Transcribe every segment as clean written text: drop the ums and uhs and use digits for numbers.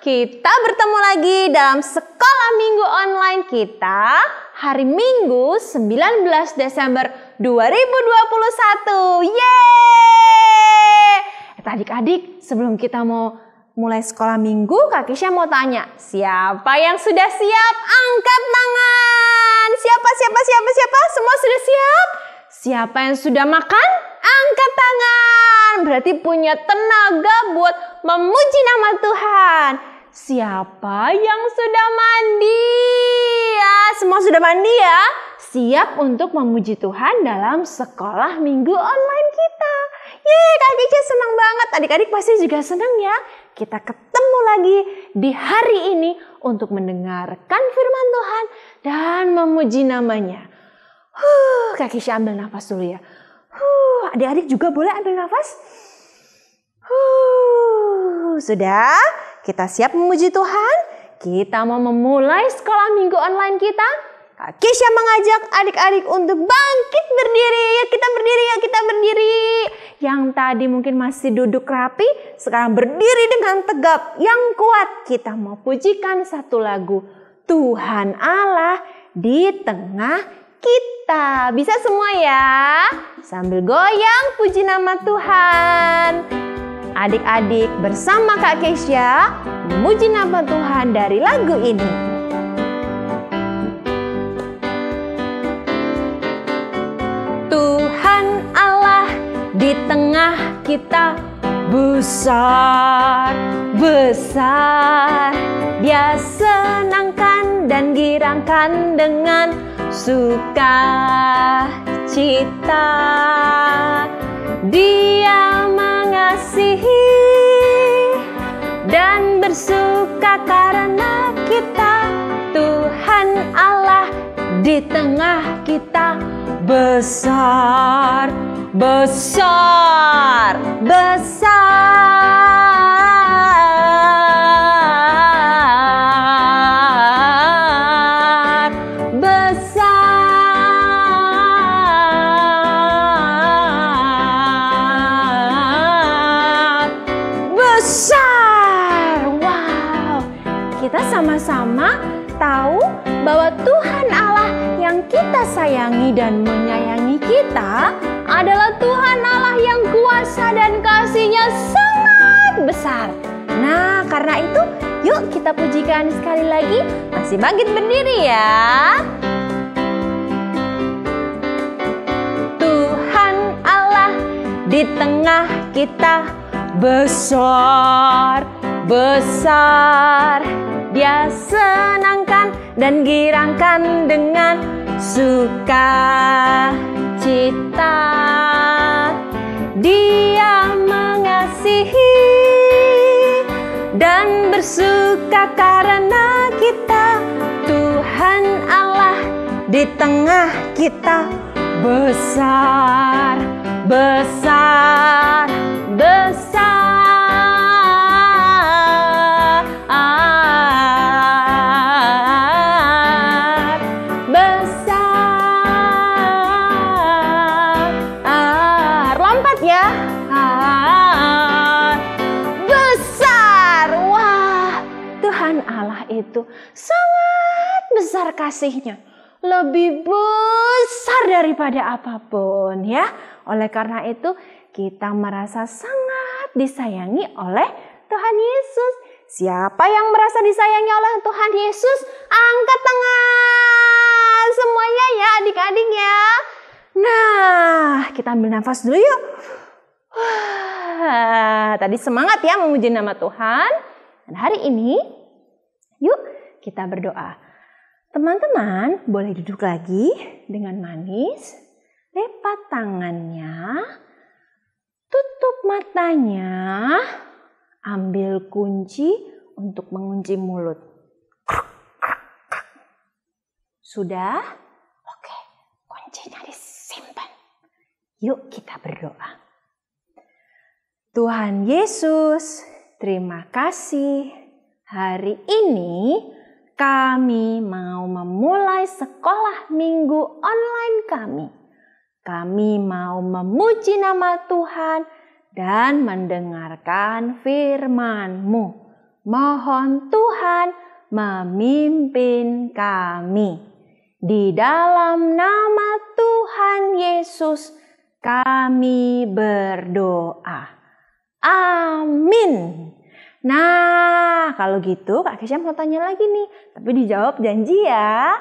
Kita bertemu lagi dalam sekolah minggu online kita hari Minggu 19 Desember 2021. Yeay! Adik-adik, sebelum kita mau mulai sekolah minggu, Kak Kesha mau tanya, siapa yang sudah siap? Angkat tangan. Siapa? Semua sudah siap? Siapa yang sudah makan? Angkat tangan. Berarti punya tenaga buat memuji nama Tuhan. Siapa yang sudah mandi? Ya, semua sudah mandi ya. Siap untuk memuji Tuhan dalam sekolah minggu online kita. Yeay, Kak Kesha senang banget. Adik-adik pasti juga senang ya. Kita ketemu lagi di hari ini untuk mendengarkan firman Tuhan dan memuji namanya. Kak Kesha ambil nafas dulu ya. Adik-adik juga boleh ambil nafas. Sudah, kita siap memuji Tuhan. Kita mau memulai sekolah minggu online kita. Kak Kesha mengajak adik-adik untuk bangkit berdiri. Ya, kita berdiri. Yang tadi mungkin masih duduk rapi, sekarang berdiri dengan tegap yang kuat. Kita mau pujikan satu lagu, Tuhan Allah di tengah kita. Bisa semua ya? Sambil goyang puji nama Tuhan. Adik-adik bersama Kak Kesha memuji nama Tuhan dari lagu ini. Tuhan Allah di tengah kita besar. Dia senangkan dan girangkan dengan sukacita. Dia mengasihi dan bersuka karena kita. Tuhan Allah di tengah kita besar. Wow, kita sama-sama tahu bahwa Tuhan Allah yang kita sayangi dan menyayangi kita adalah Tuhan Allah yang kuasa dan kasih-Nya sangat besar. Nah, karena itu yuk kita pujikan sekali lagi. Masih bangkit berdiri ya. Tuhan Allah di tengah kita besar. Dia senangkan dan girangkan dengan sukacita. Dia mengasihi dan bersuka karena kita. Tuhan Allah di tengah kita besar. Lompat ya. Besar. Wah, Tuhan Allah itu sangat besar kasih-Nya. Lebih besar daripada apapun ya. Oleh karena itu kita merasa sangat disayangi oleh Tuhan Yesus. Siapa yang merasa disayangi oleh Tuhan Yesus? Angkat tangan semuanya ya adik-adik ya. Nah, kita ambil nafas dulu yuk. Tadi semangat ya memuji nama Tuhan. Dan hari ini yuk kita berdoa. Teman-teman boleh duduk lagi dengan manis, lipat tangannya, tutup matanya, ambil kunci untuk mengunci mulut. Sudah? Oke, kuncinya disimpan. Yuk kita berdoa. Tuhan Yesus, terima kasih. Hari ini kami mau memulai sekolah minggu online kami. Kami mau memuji nama Tuhan dan mendengarkan firman-Mu. Mohon Tuhan memimpin kami. Di dalam nama Tuhan Yesus kami berdoa. Amin. Nah, kalau gitu Kak Kesha mau tanya lagi nih. Tapi dijawab janji ya.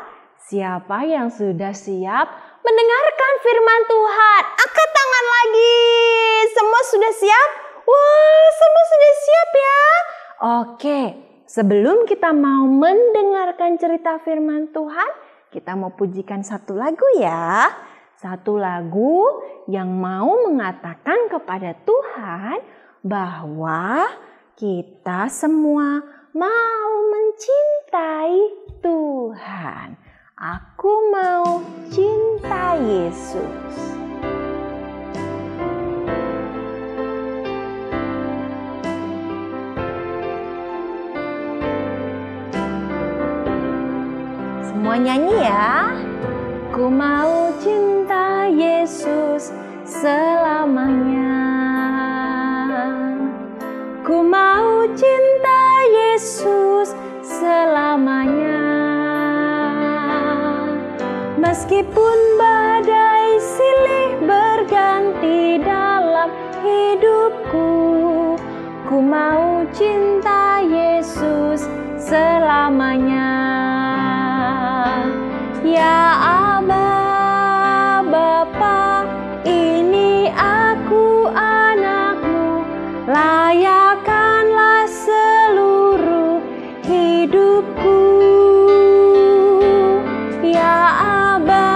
Siapa yang sudah siap mendengarkan firman Tuhan? Angkat tangan lagi. Semua sudah siap? Wah, semua sudah siap ya. Oke, sebelum kita mau mendengarkan cerita firman Tuhan, kita mau pujikan satu lagu ya. Satu lagu yang mau mengatakan kepada Tuhan bahwa kita semua mau mencintai Tuhan. Aku mau cinta Yesus. Semua nyanyi ya. Ku mau cinta Yesus selamanya. Ku mau cinta Yesus selamanya. Meskipun badai silih berganti dalam hidupku, ku mau cinta Yesus selamanya. Ya Aba, Bapa, ini aku anakmu, layakkanlah seluruh hidupku. Ya Aba,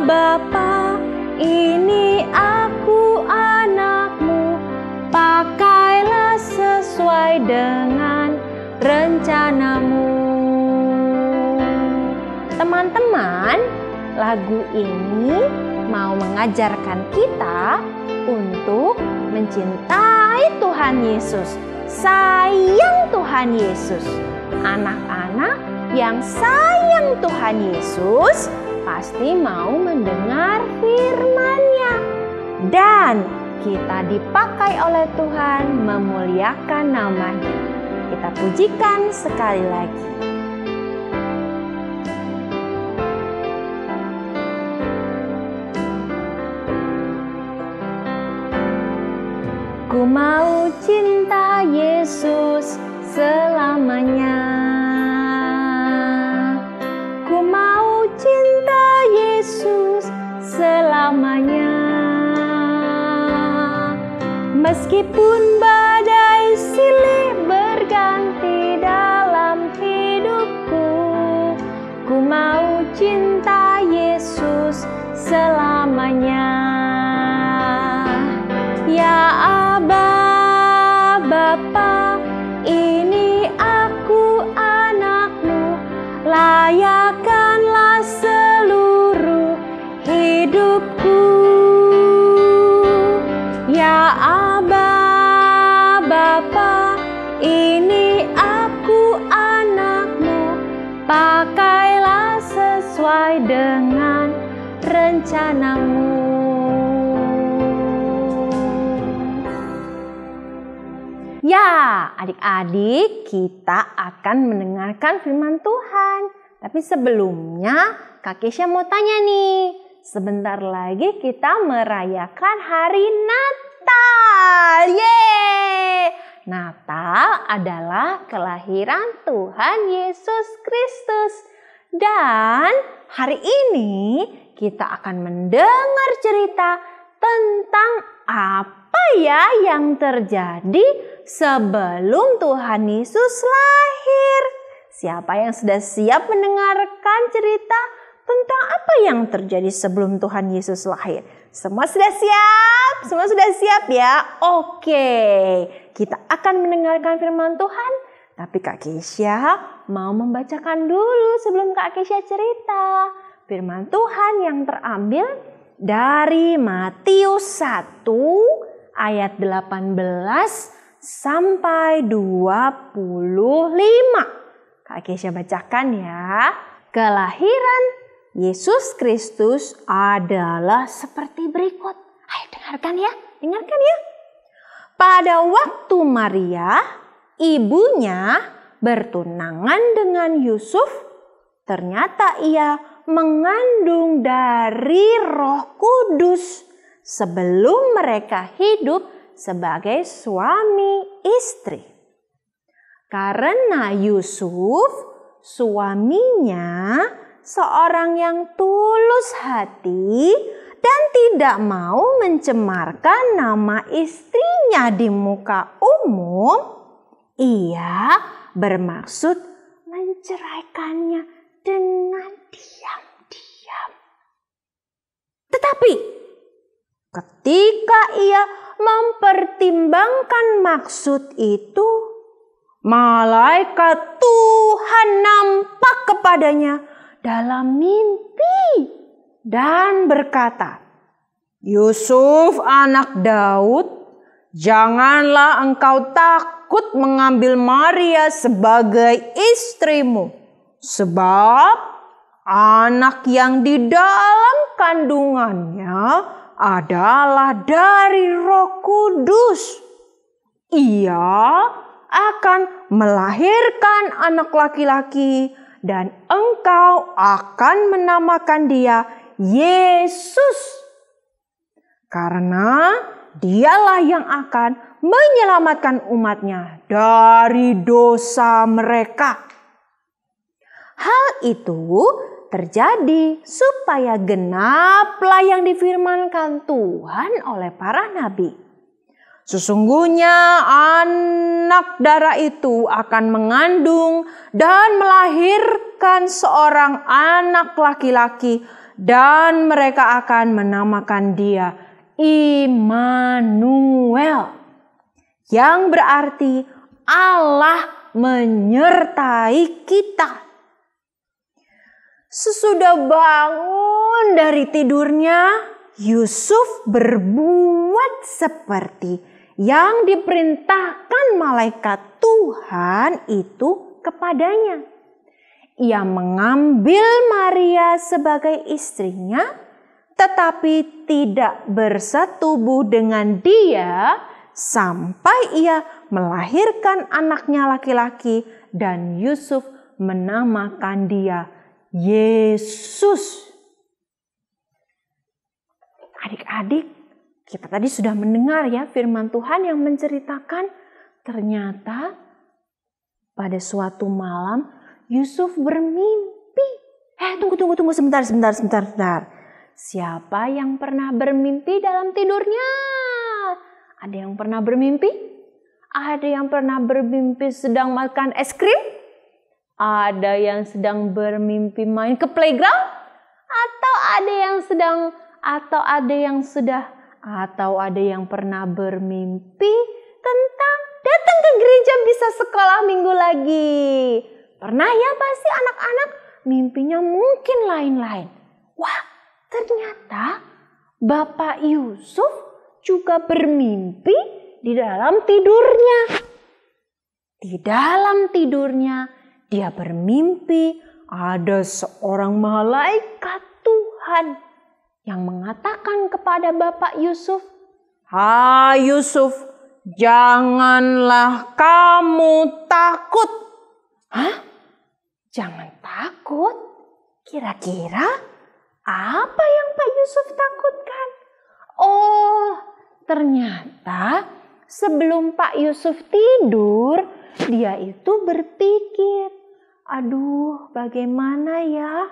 Bapa, ini aku anakmu, pakailah sesuai dengan rencanamu. Teman-teman, lagu ini mau mengajarkan kita untuk mencintai Tuhan Yesus, sayang Tuhan Yesus. Anak-anak yang sayang Tuhan Yesus pasti mau mendengar firman-Nya. Dan kita dipakai oleh Tuhan memuliakan nama-Nya. Kita pujikan sekali lagi. Ku mau cinta Yesus selamanya. Ku mau cinta Yesus selamanya. Meskipun badai silih berganti dalam hidupku, ku mau cinta Yesus selamanya. Ya Aba, Bapa, ini aku anakmu, layakkanlah seluruh hidupku. Ya Aba, Bapa, ini aku anakmu, pakailah sesuai dengan rencanamu. Ya, adik-adik, kita akan mendengarkan firman Tuhan. Tapi sebelumnya, Kak Kesha mau tanya nih. Sebentar lagi kita merayakan hari Natal. Yeay! Natal adalah kelahiran Tuhan Yesus Kristus. Dan hari ini kita akan mendengar cerita tentang apa ya yang terjadi sebelum Tuhan Yesus lahir. Siapa yang sudah siap mendengarkan cerita tentang apa yang terjadi sebelum Tuhan Yesus lahir? Semua sudah siap? Semua sudah siap ya? Oke, kita akan mendengarkan firman Tuhan. Tapi Kak Kesha mau membacakan dulu sebelum Kak Kesha cerita. Firman Tuhan yang terambil dari Matius 1 ayat 18 sampai 25. Kak Kesha bacakan ya. Kelahiran Yesus Kristus adalah seperti berikut. Ayo dengarkan ya, dengarkan ya. Pada waktu Maria, ibunya bertunangan dengan Yusuf, ternyata ia mengandung dari Roh Kudus sebelum mereka hidup sebagai suami istri. Karena Yusuf, suaminya, seorang yang tulus hati dan tidak mau mencemarkan nama istrinya di muka umum, ia bermaksud menceraikannya dengan diam-diam. Tetapi ketika ia mempertimbangkan maksud itu, malaikat Tuhan nampak kepadanya dalam mimpi dan berkata, "Yusuf anak Daud, janganlah engkau takut mengambil Maria sebagai istrimu, sebab anak yang di dalam kandungannya adalah dari Roh Kudus. Ia akan melahirkan anak laki-laki dan engkau akan menamakan dia Yesus, karena dialah yang akan menyelamatkan umatnya dari dosa mereka." Hal itu terjadi supaya genaplah yang difirmankan Tuhan oleh para nabi. Sesungguhnya anak darah itu akan mengandung dan melahirkan seorang anak laki-laki, dan mereka akan menamakan dia Immanuel, yang berarti Allah menyertai kita. Sesudah bangun dari tidurnya, Yusuf berbuat seperti yang diperintahkan malaikat Tuhan itu kepadanya. Ia mengambil Maria sebagai istrinya, tetapi tidak bersetubuh dengan dia sampai ia melahirkan anaknya laki-laki, dan Yusuf menamakan dia Yesus. Adik-adik, kita tadi sudah mendengar ya firman Tuhan yang menceritakan ternyata pada suatu malam Yusuf bermimpi. Tunggu sebentar. Siapa yang pernah bermimpi dalam tidurnya? Ada yang pernah bermimpi? Ada yang pernah bermimpi sedang makan es krim? Ada yang sedang bermimpi main ke playground? Atau ada yang pernah bermimpi tentang datang ke gereja bisa sekolah minggu lagi? Pernah ya pasti anak-anak mimpinya mungkin lain-lain. Wah, ternyata Bapak Yusuf juga bermimpi di dalam tidurnya. Di dalam tidurnya dia bermimpi ada seorang malaikat Tuhan yang mengatakan kepada Bapak Yusuf, "Hai Yusuf, janganlah kamu takut." Hah? Jangan takut? Kira-kira apa yang Pak Yusuf takutkan? Oh, ternyata sebelum Pak Yusuf tidur, dia itu berpikir, "Aduh, bagaimana ya?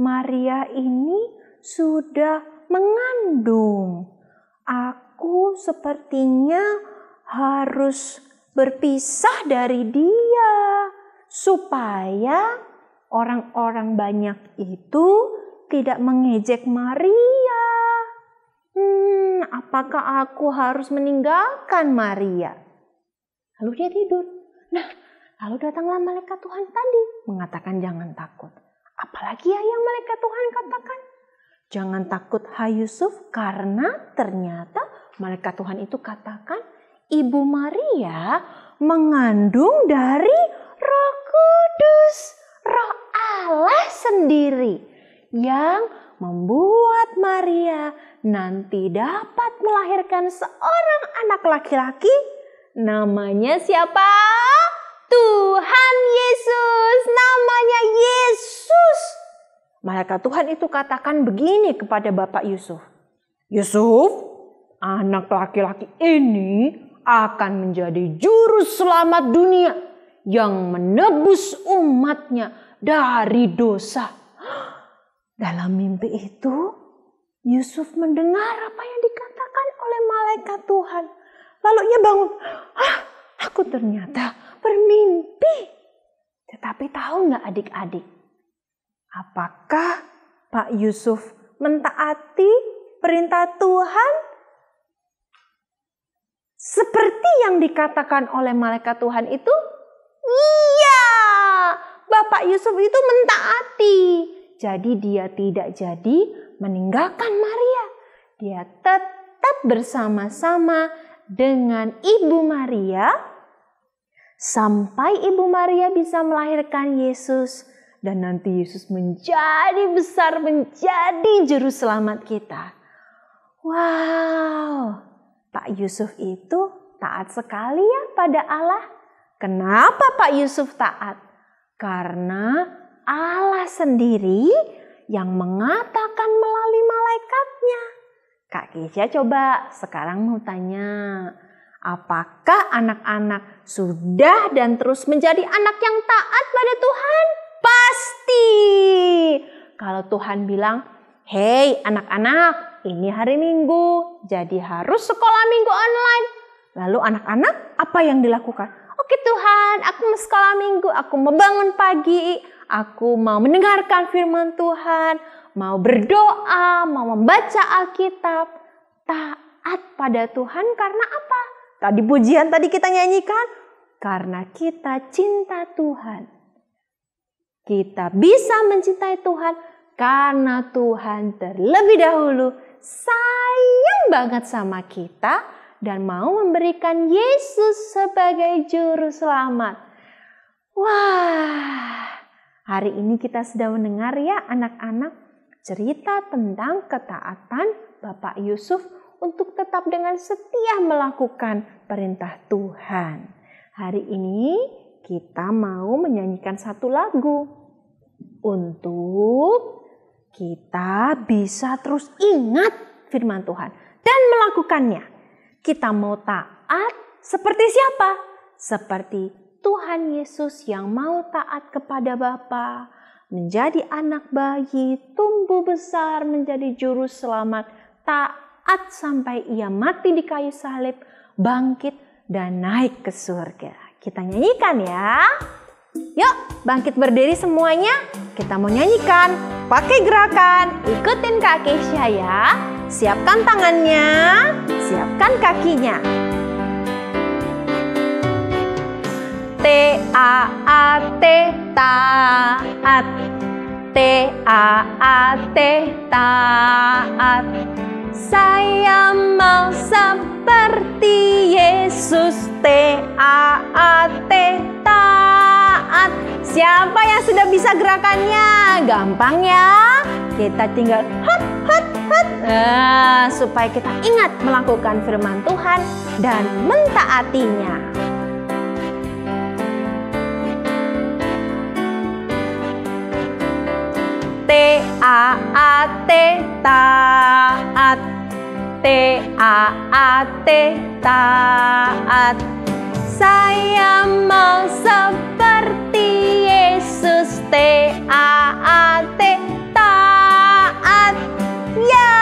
Maria ini sudah mengandung. Aku sepertinya harus berpisah dari dia supaya orang-orang banyak itu tidak mengejek Maria. Apakah aku harus meninggalkan Maria?" Lalu dia tidur. Nah, lalu datanglah malaikat Tuhan tadi mengatakan jangan takut. Apalagi ya yang malaikat Tuhan katakan? Jangan takut hai Yusuf, karena ternyata malaikat Tuhan itu katakan Ibu Maria mengandung dari Roh Kudus, Roh Allah sendiri yang membuat Maria nanti dapat melahirkan seorang anak laki-laki. Namanya siapa? Tuhan Yesus, namanya Yesus. Malaikat Tuhan itu katakan begini kepada Bapak Yusuf. Yusuf, anak laki-laki ini akan menjadi juru selamat dunia yang menebus umatnya dari dosa. Dalam mimpi itu, Yusuf mendengar apa yang dikatakan oleh malaikat Tuhan. Lalu ia bangun. Aku ternyata bermimpi. Tetapi tahu nggak adik-adik? Apakah Pak Yusuf mentaati perintah Tuhan? Seperti yang dikatakan oleh malaikat Tuhan itu? Iya, Bapak Yusuf itu mentaati. Jadi dia tidak jadi meninggalkan Maria. Dia tetap bersama-sama dengan Ibu Maria sampai Ibu Maria bisa melahirkan Yesus. Dan nanti Yesus menjadi besar, menjadi juru selamat kita. Wow, Pak Yusuf itu taat sekali ya pada Allah. Kenapa Pak Yusuf taat? Karena Allah sendiri yang mengatakan melalui malaikatnya. Kak Keisha coba sekarang mau tanya. Apakah anak-anak sudah dan terus menjadi anak yang taat pada Tuhan? Pasti. Kalau Tuhan bilang, "Hei anak-anak, ini hari Minggu, jadi harus sekolah Minggu online." Lalu anak-anak apa yang dilakukan? "Oke Tuhan, aku mau sekolah Minggu, aku mau bangun pagi, aku mau mendengarkan firman Tuhan, mau berdoa, mau membaca Alkitab." Taat pada Tuhan karena apa? Tadi pujian tadi kita nyanyikan, karena kita cinta Tuhan. Kita bisa mencintai Tuhan karena Tuhan terlebih dahulu sayang banget sama kita dan mau memberikan Yesus sebagai juru selamat. Wah, hari ini kita sudah mendengar ya anak-anak cerita tentang ketaatan Bapak Yusuf untuk tetap dengan setia melakukan perintah Tuhan. Hari ini kita mau menyanyikan satu lagu untuk kita bisa terus ingat firman Tuhan dan melakukannya. Kita mau taat seperti siapa? Seperti Tuhan Yesus yang mau taat kepada Bapa, menjadi anak bayi, tumbuh besar menjadi juru selamat, taat sampai ia mati di kayu salib, bangkit dan naik ke surga. Kita nyanyikan ya. Yuk bangkit berdiri semuanya. Kita mau nyanyikan pakai gerakan. Ikutin Kak Keisha ya. Siapkan tangannya, siapkan kakinya. T-A-A-T, taat. T-A-A-T, taat. Saya mau seperti Yesus. T-A-A-T, taat. Siapa yang sudah bisa gerakannya? Gampang ya. Kita tinggal hot. Supaya kita ingat melakukan firman Tuhan dan mentaatinya. T-A-A-T, taat. T-A-A-T, taat. Saya mau seperti Yesus. T-A-A-T, taat. Ya,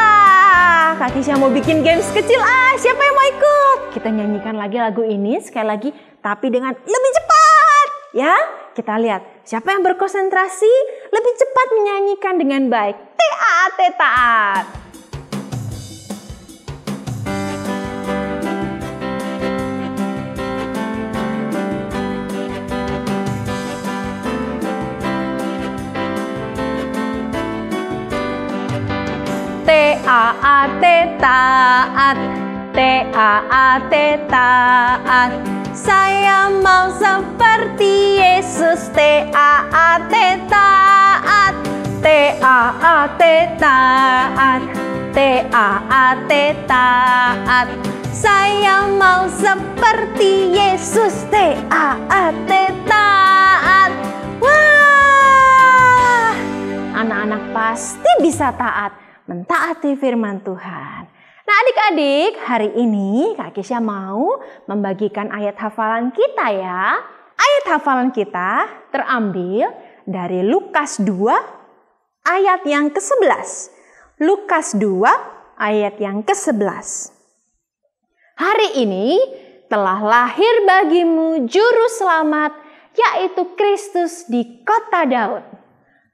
Kak Keisha mau bikin games kecil. Siapa yang mau ikut? Kita nyanyikan lagi lagu ini sekali lagi, tapi dengan lebih cepat. Ya, kita lihat siapa yang berkonsentrasi lebih cepat menyanyikan dengan baik. T-A-A-T, taat. T-A-A-T, taat. T-A-A-T, taat. Saya mau seperti Yesus. T-A-A-T, taat. T-A-A-T, taat. T-A-A-T, taat. Saya mau seperti Yesus, T-A-A-T, taat. Wah, anak-anak pasti bisa taat, mentaati firman Tuhan. Nah adik-adik, hari ini Kak Kisha mau membagikan ayat hafalan kita ya. Ayat hafalan kita terambil dari Lukas 2 ayat yang ke-11. Lukas 2 ayat yang ke-11. Hari ini telah lahir bagimu juru selamat, yaitu Kristus di kota Daud.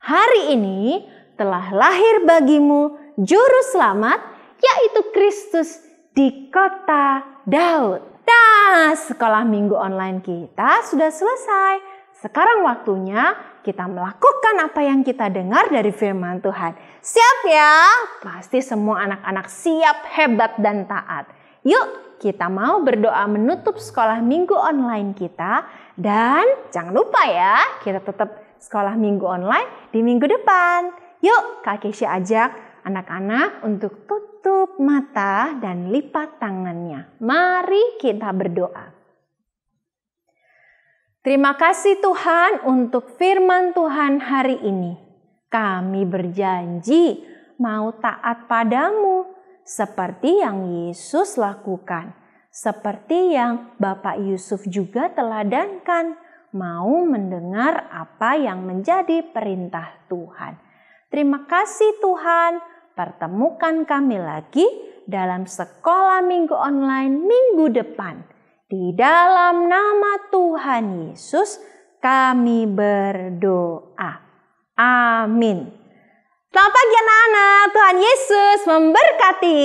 Hari ini telah lahir bagimu juru selamat, yaitu Kristus di kota Daud. Nah, sekolah minggu online kita sudah selesai. Sekarang waktunya kita melakukan apa yang kita dengar dari firman Tuhan. Siap ya? Pasti semua anak-anak siap, hebat, dan taat. Yuk, kita mau berdoa menutup sekolah minggu online kita. Dan jangan lupa ya, kita tetap sekolah minggu online di minggu depan. Yuk, Kak Kisha ajak anak-anak untuk tutup mata dan lipat tangannya. Mari kita berdoa. Terima kasih Tuhan untuk firman Tuhan hari ini. Kami berjanji mau taat padamu seperti yang Yesus lakukan. Seperti yang Bapak Yusuf juga teladankan, mau mendengar apa yang menjadi perintah Tuhan. Terima kasih Tuhan, pertemukan kami lagi dalam sekolah minggu online minggu depan. Di dalam nama Tuhan Yesus kami berdoa. Amin. Selamat pagi anak-anak, Tuhan Yesus memberkati.